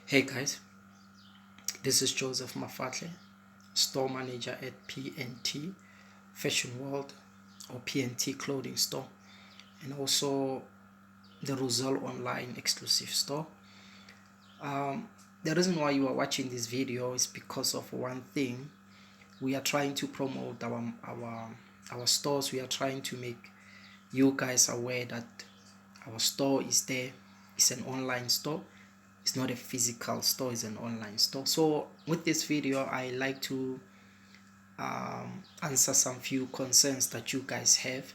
Hey guys, this is Joseph Mafatle, store manager at Pnt Fashion World or Pnt Clothing Store, and also the Roselle Online exclusive store. The reason why you are watching this video is because of one thing. We are trying to promote our stores. We are trying to make you guys aware that our store is there. It's an online store. It's not a physical store, it's an online store. So with this video I like to answer some few concerns that you guys have.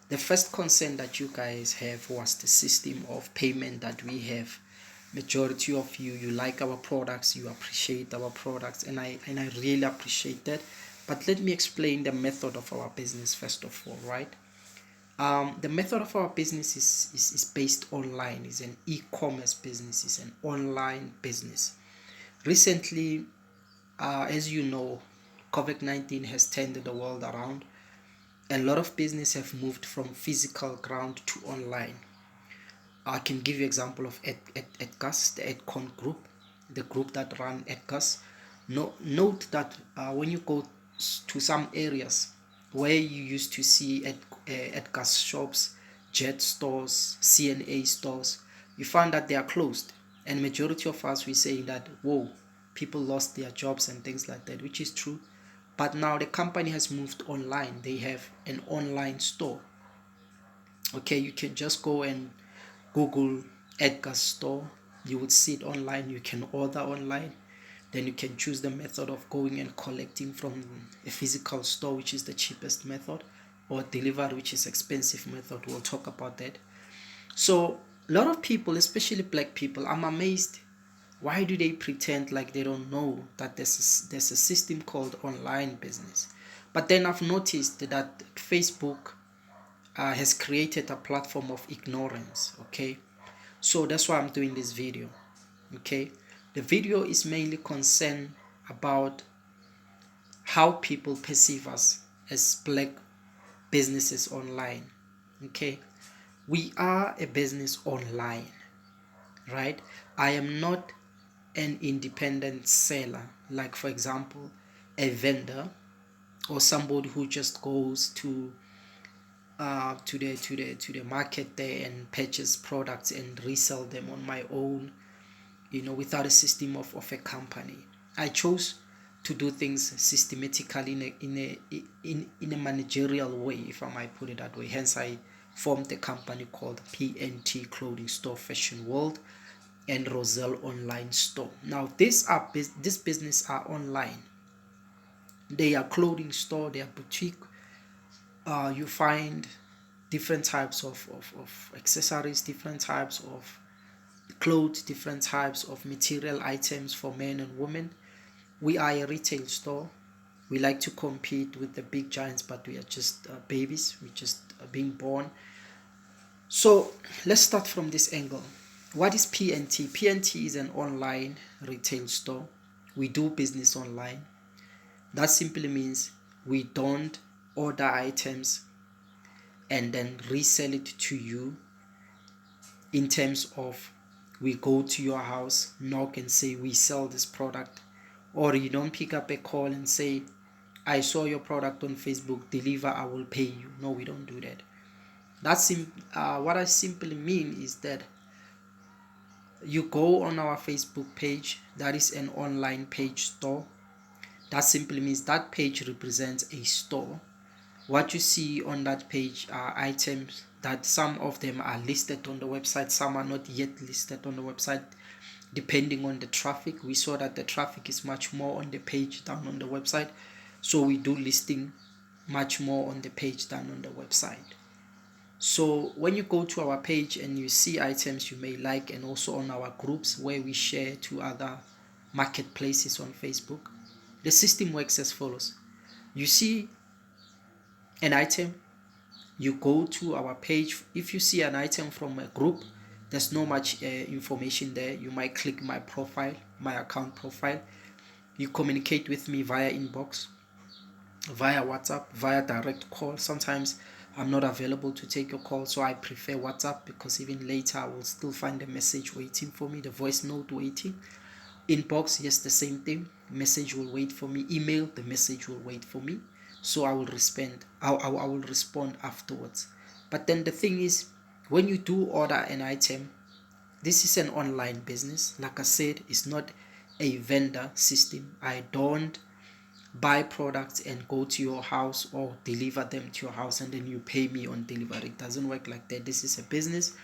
The first concern that you guys have was the system of payment that we have. Majority of you like our products, you appreciate our products, and I really appreciate that. But let me explain the method of our business first of all, right? The method of our business is based online. It's an e-commerce business. It's an online business. Recently, as you know, COVID-19 has turned the world around. A lot of business have moved from physical ground to online. I can give you example of Edgas, the Edcon group, the group that run Edgas. Note that when you go to some areas where you used to see Edgas shops, Jet stores, CNA stores, you find that they are closed. And majority of us, we say that, whoa, people lost their jobs and things like that, which is true. But now the company has moved online. They have an online store. Okay, you can just go and Google Edgar store. You would see it online. You can order online. Then you can choose the method of going and collecting from a physical store, which is the cheapest method, or delivery, which is expensive method. We'll talk about that. So a lot of people, especially black people, I'm amazed. Why do they pretend like they don't know that there's a system called online business? But then I've noticed that Facebook has created a platform of ignorance. Okay, so that's why I'm doing this video. Okay, the video is mainly concerned about how people perceive us as black businesses online. Okay, we are a business online, right? I am not an independent seller, like for example a vendor or somebody who just goes to the market there and purchase products and resell them on my own, without a system of a company. I chose to do things systematically in a managerial way, if I might put it that way. Hence I formed a company called Pnt Clothing Store Fashion World and Roselle Online Store. Now this business are online. They are clothing store, they are boutique. You find different types of accessories, different types of clothes, different types of material items for men and women. We are a retail store. We like to compete with the big giants, but we are just babies. We're just being born. So let's start from this angle. What is Pnt? Pnt is an online retail store. We do business online. That simply means we don't order items and then resell it to you, in terms of we go to your house, knock and say we sell this product, or you don't pick up a call and say I saw your product on Facebook, deliver, I will pay you. No, we don't do that. What I simply mean is that you go on our Facebook page, that is an online page store. That simply means that page represents a store. What you see on that page are items that some of them are listed on the website, some are not yet listed on the website, depending on the traffic. We saw that the traffic is much more on the page than on the website, so we do listing much more on the page than on the website. So when you go to our page and you see items you may like, and also on our groups where we share to other marketplaces on Facebook, the system works as follows. You see an item, you go to our page. If you see an item from a group, there's no much information there. You might click my profile, my account profile. You communicate with me via inbox, via WhatsApp, via direct call. Sometimes I'm not available to take your call, so I prefer WhatsApp, because even later I will still find a message waiting for me, the voice note waiting. Inbox, yes, the same thing. Message will wait for me. Email, the message will wait for me. So I will respond. I will respond afterwards. But then the thing is, when you do order an item, this is an online business. Like I said, it's not a vendor system. I don't buy products and go to your house or deliver them to your house and then you pay me on delivery. It doesn't work like that. This is a business.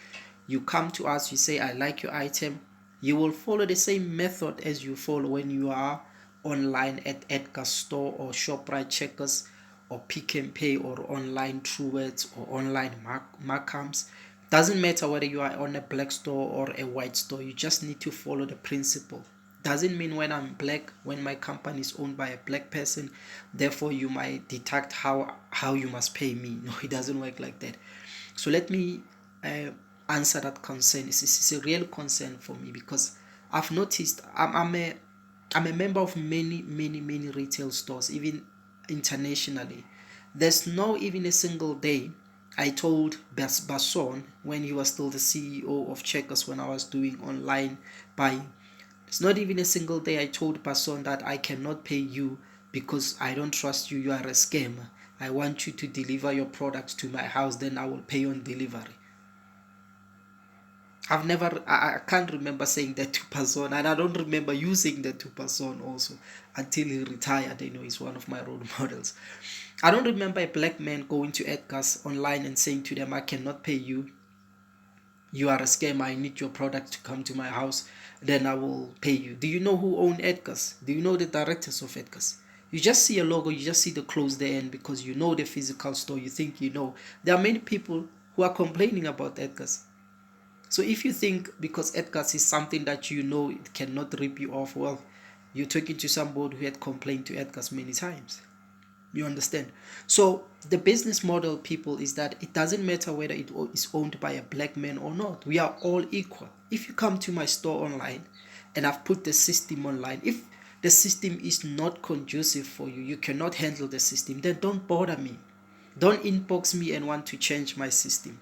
You come to us, you say, I like your item. You will follow the same method as you follow when you are online at Edgar Store or ShopRite Checkers or Pick and Pay or online Truworths or online Markhams. Doesn't matter whether you are on a black store or a white store. You just need to follow the principle. Doesn't mean when I'm black, when my company is owned by a black person, therefore you might deduct how you must pay me. No, it doesn't work like that. So let me answer that concern. It's a real concern for me, because I've noticed I'm a member of many retail stores, even internationally. There's no even a single day I told Basson, when he was still the CEO of Checkers, when I was doing online buying. It's not even a single day I told Basson that I cannot pay you because I don't trust you. You are a scammer. I want you to deliver your products to my house, then I will pay on delivery. I can't remember saying that to Person, and I don't remember using that to Person also until he retired. You know, he's one of my role models. I don't remember a black man going to Edgar's online and saying to them, I cannot pay you. You are a scammer. I need your product to come to my house, then I will pay you. Do you know who own Edgar's? Do you know the directors of Edgar's? You just see a logo, you just see the close there, and because you know the physical store, you think you know. There are many people who are complaining about Edgar's. So if you think because Edgar's is something that you know it cannot rip you off, well, you're talking to somebody who had complained to Edgar's many times. You understand? So the business model, people, is that it doesn't matter whether it is owned by a black man or not. We are all equal. If you come to my store online and I've put the system online, if the system is not conducive for you, you cannot handle the system, then don't bother me. Don't inbox me and want to change my system.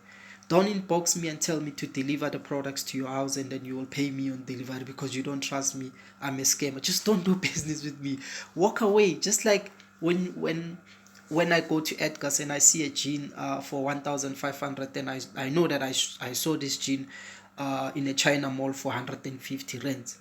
Don't inbox me and tell me to deliver the products to your house and then you will pay me on delivery because you don't trust me. I'm a scammer. Just don't do business with me. Walk away. Just like when I go to Edgar's and I see a jean for 1,500, then I know that I saw this jean in a China mall for 150 rands.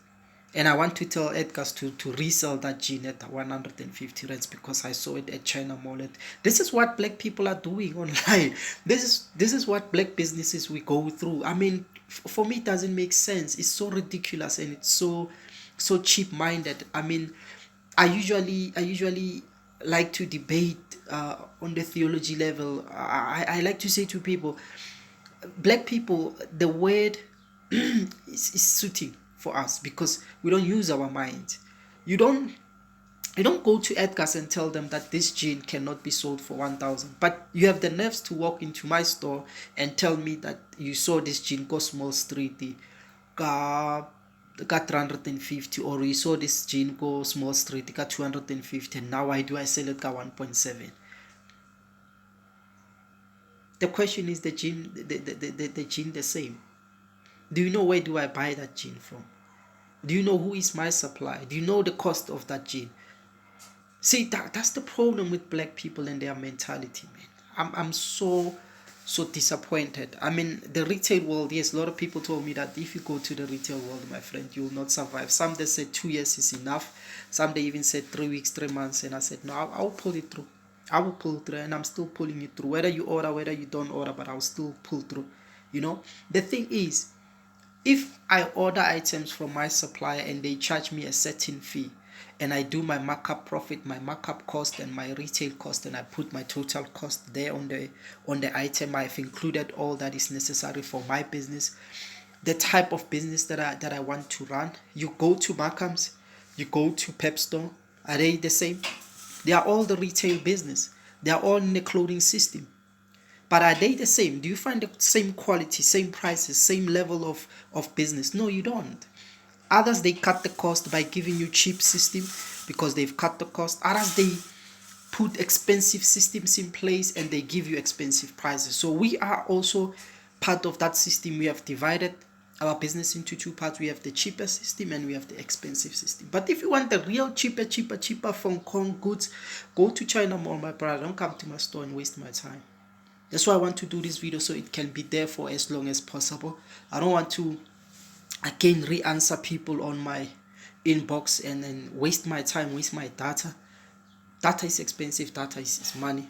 And I want to tell Edgar's to resell that jean at 150 rands because I saw it at China Mall. This is what black people are doing online. This is what black businesses we go through. I mean, for me, it doesn't make sense. It's so ridiculous and it's so cheap-minded. I mean, I usually like to debate on the theology level. I like to say to people, black people, the word is suiting for us because we don't use our mind. You don't go to Edgar's and tell them that this jean cannot be sold for 1,000, but you have the nerves to walk into my store and tell me that you saw this jean go small street ka 350, or you saw this jean go small street ka 250, and now why do I sell it ka 1.7? The question is, the jean the jean the same? Do you know where do I buy that jean from? Do you know who is my supplier? Do you know the cost of that jean? See, that's the problem with black people and their mentality, man. I'm so disappointed. I mean, the retail world, yes, a lot of people told me that if you go to the retail world, my friend, you will not survive. Some they said 2 years is enough. Some they even said 3 weeks, 3 months. And I said, no, I'll pull it through. I will pull through, and I'm still pulling it through. Whether you order, whether you don't order, but I'll still pull through. You know, the thing is, if I order items from my supplier and they charge me a certain fee, and I do my markup profit, my markup cost, and my retail cost, and I put my total cost there on the item, I've included all that is necessary for my business, the type of business that I want to run. You go to Markhams, you go to Pep Store, are they the same? They are all the retail business. They are all in the clothing system. But are they the same? Do you find the same quality, same prices, same level of business? No, you don't. Others, they cut the cost by giving you cheap system because they've cut the cost. Others, put expensive systems in place and they give you expensive prices. So we are also part of that system. We have divided our business into two parts. We have the cheaper system and we have the expensive system. But if you want the real cheaper Hong Kong goods, go to China Mall, my brother. Don't come to my store and waste my time. That's why I want to do this video, so it can be there for as long as possible. I don't want to again re-answer people on my inbox and then waste my time, waste my data. Data is expensive, data is money.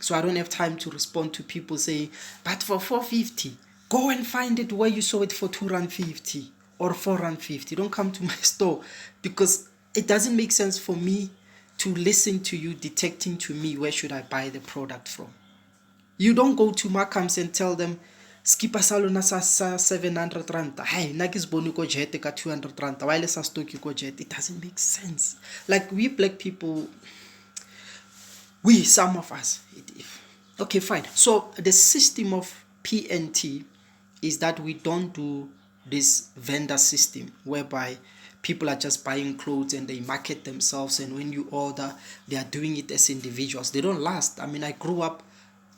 So I don't have time to respond to people saying, but for 450, go and find it where you saw it for 2.50 or 4.50. Don't come to my store, because it doesn't make sense for me to listen to you detecting to me where should I buy the product from. You don't go to Markhams and tell them skipa sa lona sa 700 rand. Hey, na ke sbone ko jet ka 200 rand. Why le sa stock ko jet? It doesn't make sense. Like, we black people, some of us, okay, fine. So the system of PNT is that we don't do this vendor system whereby people are just buying clothes and they market themselves, and when you order, they are doing it as individuals. They don't last. I mean, I grew up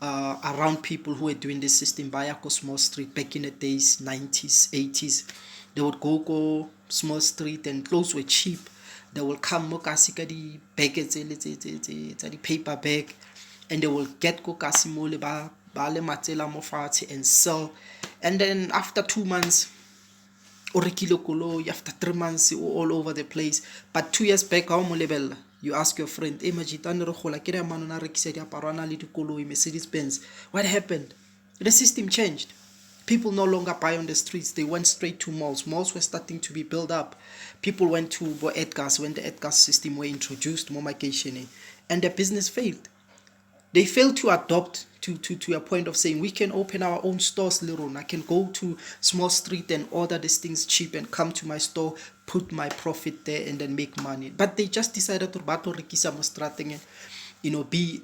around people who were doing this system via Small Street back in the days, 90s, 80s. They would go Small Street and clothes were cheap. They will come mo kasi ka di bags tsa di paper bag, and they will get ko kasi mo le ba le matsela mo fatshe and sell. And then after 2 months, o rekile koloi, after 3 months, all over the place. But 2 years back, ha o mo lebella, you ask your friend, majitane re gola ke re mano na rekisa diaparwana le dikoloi, Mercedes Benz. What happened? The system changed. People no longer buy on the streets. They went straight to malls. Malls were starting to be built up. People went to Edgar's when the Edgar's system were introduced, and the business failed. They failed to adopt to a point of saying, we can open our own stores, Leron. I can go to Small Street and order these things cheap and come to my store, put my profit there, and then make money. But they just decided to rekisa mo strateng, be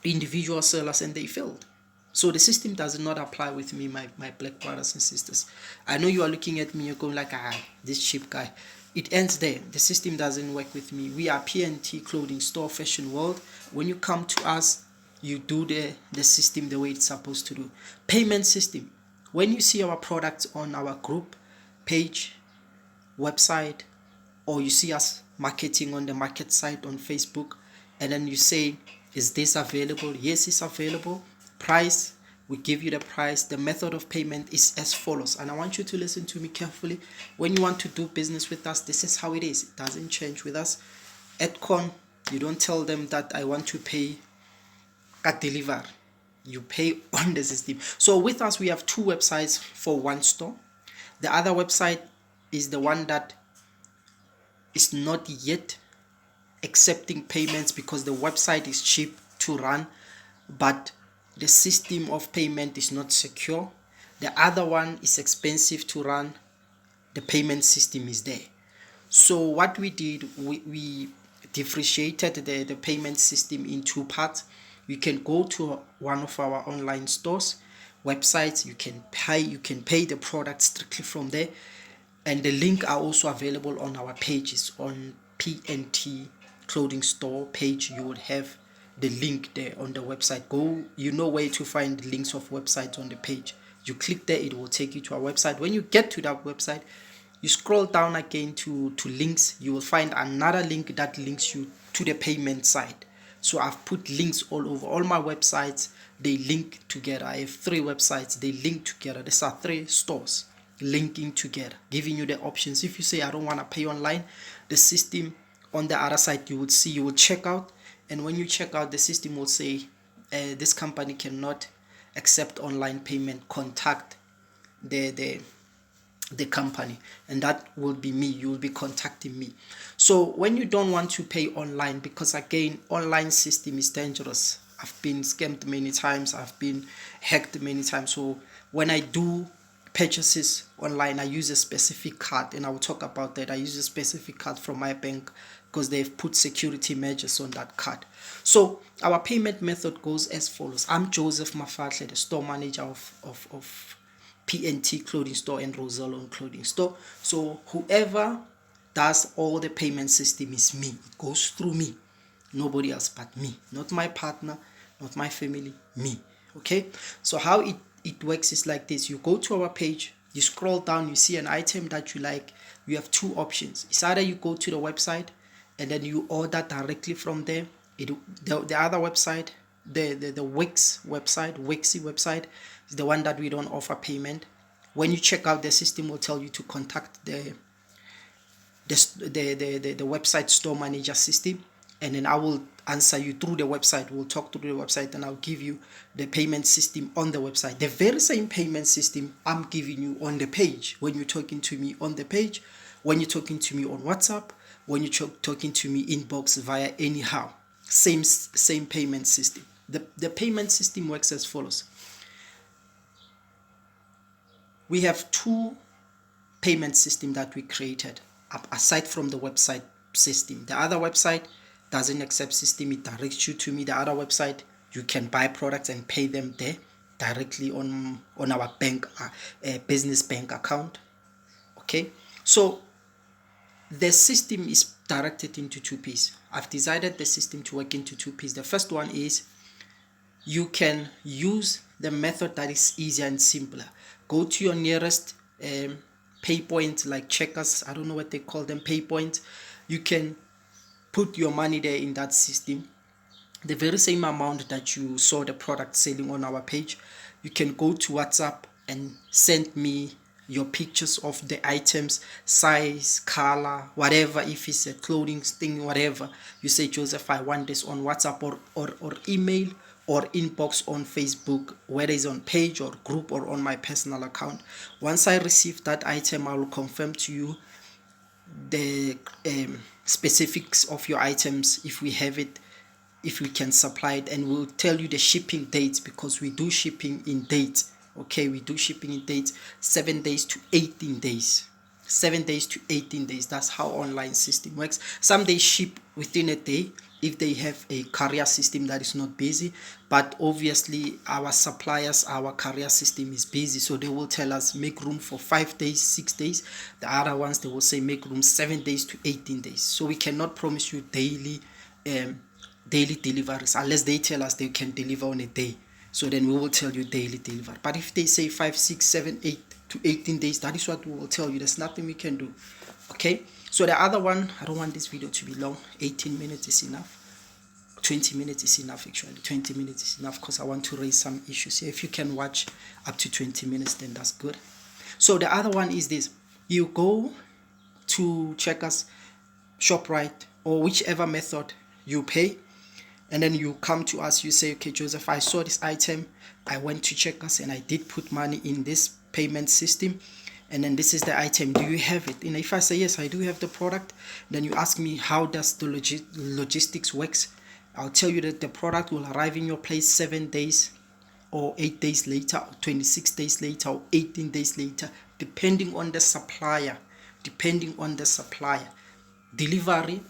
individual sellers, and they failed. So the system does not apply with me, my black brothers and sisters. I know you are looking at me, you're going like, this cheap guy. It ends there. The system doesn't work with me. We are Pnt Clothing Store, Fashion World. When you come to us, you do the system the way it's supposed to do. Payment system. When you see our products on our group page, website, or you see us marketing on the market site on Facebook, and then you say, is this available? Yes, it's available. Price, we give you the price. The method of payment is as follows, and I want you to listen to me carefully. When you want to do business with us, this is how it is. It doesn't change with us. At Con, you don't tell them that I want to pay at deliver. You pay on the system. So with us, we have 2 websites for one store. The other website is the one that is not yet accepting payments because the website is cheap to run, but the system of payment is not secure. The other one is expensive to run. The payment system is there. So what we did, we differentiated the payment system in 2 parts. You can go to one of our online stores, websites. You can pay the product strictly from there, and the link are also available on our pages. On Pnt Clothing Store page, you would have the link there on the website. Go, you know where to find the links of websites on the page. You click there, it will take you to our website. When you get to that website, you scroll down again to links. You will find another link that links you to the payment site. So I've put links all over. All my websites, they link together. I have 3 websites, they link together. These are 3 stores linking together, giving you the options. If you say I don't want to pay online, the system on the other side, you will check out, and when you check out, the system will say this company cannot accept online payment. Contact the company, and that will be me. You will be contacting me. So when you don't want to pay online, because again, online system is dangerous. I've been scammed many times. I've been hacked many times. So when I do purchases online, I use a specific card, and I will talk about that. I use a specific card from my bank because they've put security measures on that card. So our payment method goes as follows. I'm Joseph Mafatle, the store manager of Pnt Clothing Store and Rosalon Clothing Store. So whoever does all the payment system is me. It goes through me. Nobody else but me, not my partner, not my family, me. Okay, so how it works is like this. You go to our page, you scroll down, you see an item that you like. You have two options. It's either you go to the website and then you order directly from there. The other website, the Wix website, Wixy website, is the one that we don't offer payment. When you check out, the system will tell you to contact the website store manager system, and then I will answer you through the website. We'll talk through the website and I'll give you the payment system on the website, the very same payment system I'm giving you on the page. When you're talking to me on the page, when you're talking to me on WhatsApp, when you're talking to me inbox via anyhow, same payment system. The payment system works as follows. We have two payment system that we created aside from the website system. The other website doesn't accept system. It directs you to me. The other website, you can buy products and pay them there directly on our bank business bank account. Okay, so the system is directed into two pieces. I've decided the system to work into two pieces. The first one is you can use the method that is easier and simpler. Go to your nearest pay point, like checkers, I don't know what they call them, pay point. You can put your money there in that system, the very same amount that you saw the product selling on our page. You can go to WhatsApp and send me your pictures of the items, size, color, whatever. If it's a clothing thing, whatever, you say, Joseph, I want this on WhatsApp or email or inbox on Facebook, whether it's on page or group or on my personal account. Once I receive that item, I will confirm to you the specifics of your items, if we have it, if we can supply it, and we'll tell you the shipping dates, because we do shipping in dates. Okay, we do shipping in dates, 7 days to 18 days. 7 days to 18 days. That's how online system works. Some they ship within a day if they have a carrier system that is not busy, but obviously our suppliers, our carrier system is busy, so they will tell us make room for 5 days, 6 days. The other ones, they will say make room 7 days to 18 days. So we cannot promise you daily deliveries unless they tell us they can deliver on a day. So then we will tell you daily delivery. But if they say 5, 6, 7, 8 to 18 days, that is what we will tell you. There's nothing we can do. Okay, so the other one, I don't want this video to be long. 18 minutes is enough. 20 minutes is enough. Actually 20 minutes is enough, because I want to raise some issues here. If you can watch up to 20 minutes, then that's good. So the other one is this. You go to Checkers, ShopRite, or whichever method you pay, and then you come to us. You say, okay, Joseph, I saw this item, I went to Checkers and I did put money in this payment system, and then this is the item, do you have it? And if I say yes, I do have the product, then you ask me how does the logistics works. I'll tell you that the product will arrive in your place 7 days or 8 days later, or 26 days later, or 18 days later, depending on the supplier. Delivery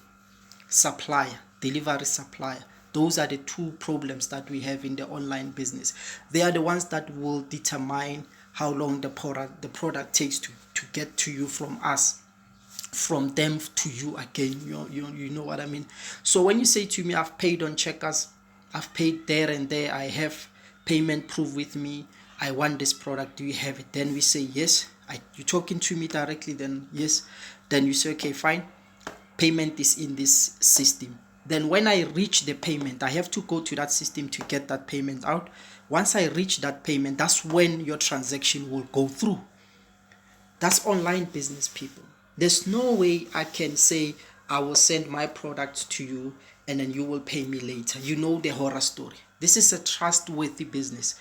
supplier. Those are the two problems that we have in the online business. They are the ones that will determine how long the product takes to get to you from us, from them to you again. You know what I mean. So when you say to me, I've paid on Checkers, I've paid there and there, I have payment proof with me, I want this product, do you have it? Then we say yes. You're talking to me directly, then yes. Then you say, okay, fine, payment is in this system. Then when I reach the payment, I have to go to that system to get that payment out. Once I reach that payment, that's when your transaction will go through. That's online business, people. There's no way I can say I will send my product to you and then you will pay me later. You know the horror story. This is a trustworthy business.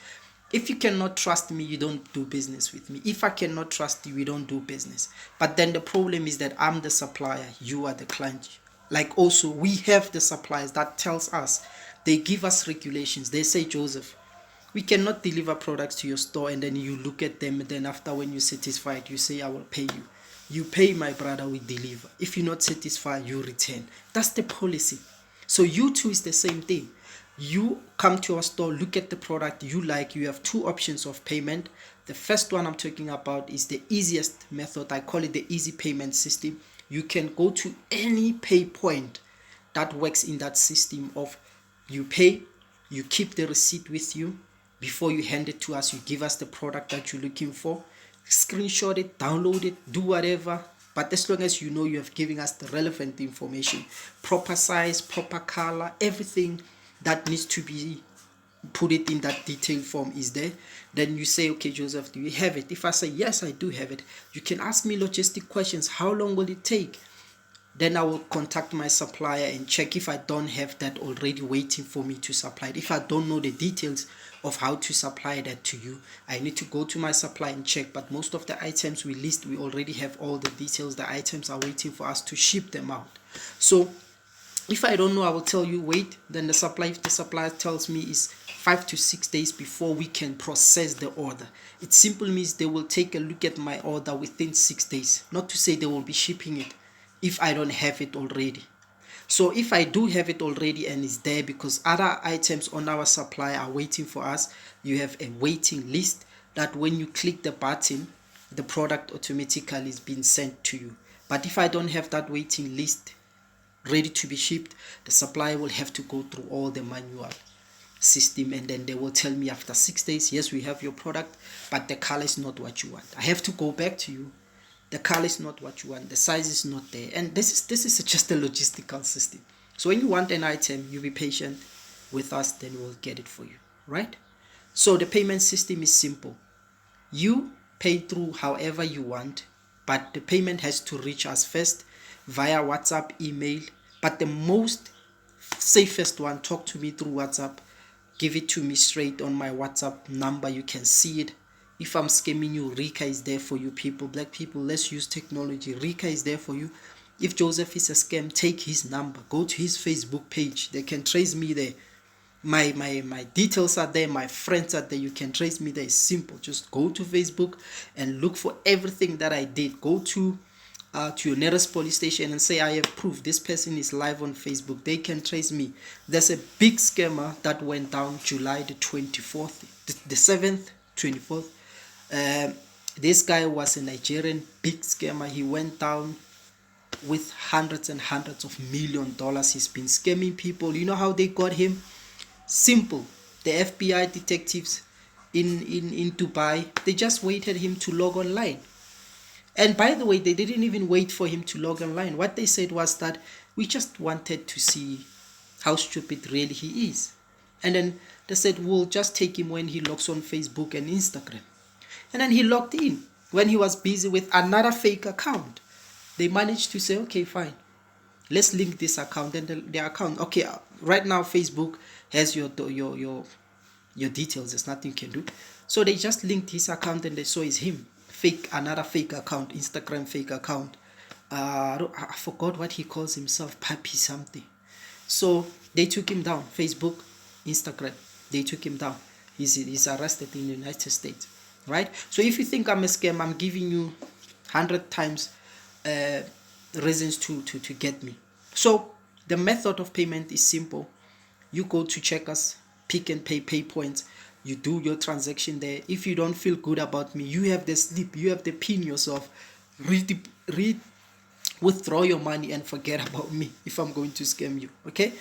If you cannot trust me, you don't do business with me. If I cannot trust you, we don't do business. But then the problem is that I'm the supplier, you are the client. Like also, we have the suppliers that tells us, they give us regulations. They say, Joseph, we cannot deliver products to your store and then you look at them, and then after, when you're satisfied, you say, I will pay you. You pay, my brother, we deliver. If you're not satisfied, you return. That's the policy. So you too is the same thing. You come to our store, look at the product you like. You have two options of payment. The first one I'm talking about is the easiest method. I call it the easy payment system. You can go to any pay point that works in that system of you pay, you keep the receipt with you. Before you hand it to us, you give us the product that you're looking for, screenshot it, download it, do whatever. But as long as you know you have given us the relevant information, proper size, proper color, everything that needs to be put it in that detailed form is there, then you say, okay, Joseph, do you have it? If I say yes, I do have it, you can ask me logistic questions. How long will it take? Then I will contact my supplier and check if I don't have that already waiting for me to supply it. If I don't know the details of how to supply that to you, I need to go to my supplier and check. But most of the items we list, we already have all the details. The items are waiting for us to ship them out. So if I don't know, I will tell you, wait. Then the supplier tells me is 5 to 6 days before we can process the order. It simply means they will take a look at my order within 6 days. Not to say they will be shipping it if I don't have it already. So if I do have it already and it's there, because other items on our supply are waiting for us, you have a waiting list that when you click the button, the product automatically is being sent to you. But if I don't have that waiting list ready to be shipped, the supplier will have to go through all the manual system, and then they will tell me after 6 days, yes, we have your product, but the color is not what you want. I have to go back to you. The color is not what you want, the size is not there, and this is just a logistical system. So when you want an item, you be patient with us, then we'll get it for you, right? So the payment system is simple. You pay through however you want, but the payment has to reach us first via WhatsApp, email. But the most safest one, talk to me through WhatsApp. Give it to me straight on my WhatsApp number. You can see it. If I'm scamming you, Rika is there for you, people. Black people, let's use technology. Rika is there for you. If Joseph is a scam, take his number. Go to his Facebook page. They can trace me there. My details are there. My friends are there. You can trace me there. It's simple. Just go to Facebook and look for everything that I did. Go to your nearest police station and say, I have proof this person is live on Facebook. They can trace me. There's a big scammer that went down July the 24th, the 7th, 24th. This guy was a Nigerian big scammer. He went down with hundreds and hundreds of $1,000,000. He's been scamming people. You know how they got him? Simple. The FBI detectives in Dubai, they just waited him to log online. And by the way, they didn't even wait for him to log online. What they said was that we just wanted to see how stupid really he is. And then they said, we'll just take him when he logs on Facebook and Instagram. And then he logged in when he was busy with another fake account. They managed to say, okay, fine, let's link this account and the account. Okay, right now Facebook has your details. There's nothing you can do. So they just linked his account and they saw it's him. Another fake account, Instagram fake account. I forgot what he calls himself, Papi something. So they took him down. Facebook, Instagram, they took him down. He's arrested in the United States. Right? So if you think I'm a scam, I'm giving you 100 times reasons to get me. So the method of payment is simple. You go to Checkers, Pick and Pay points. You do your transaction there. If you don't feel good about me, you have the slip, you have the pin yourself. Withdraw your money and forget about me if I'm going to scam you. Okay?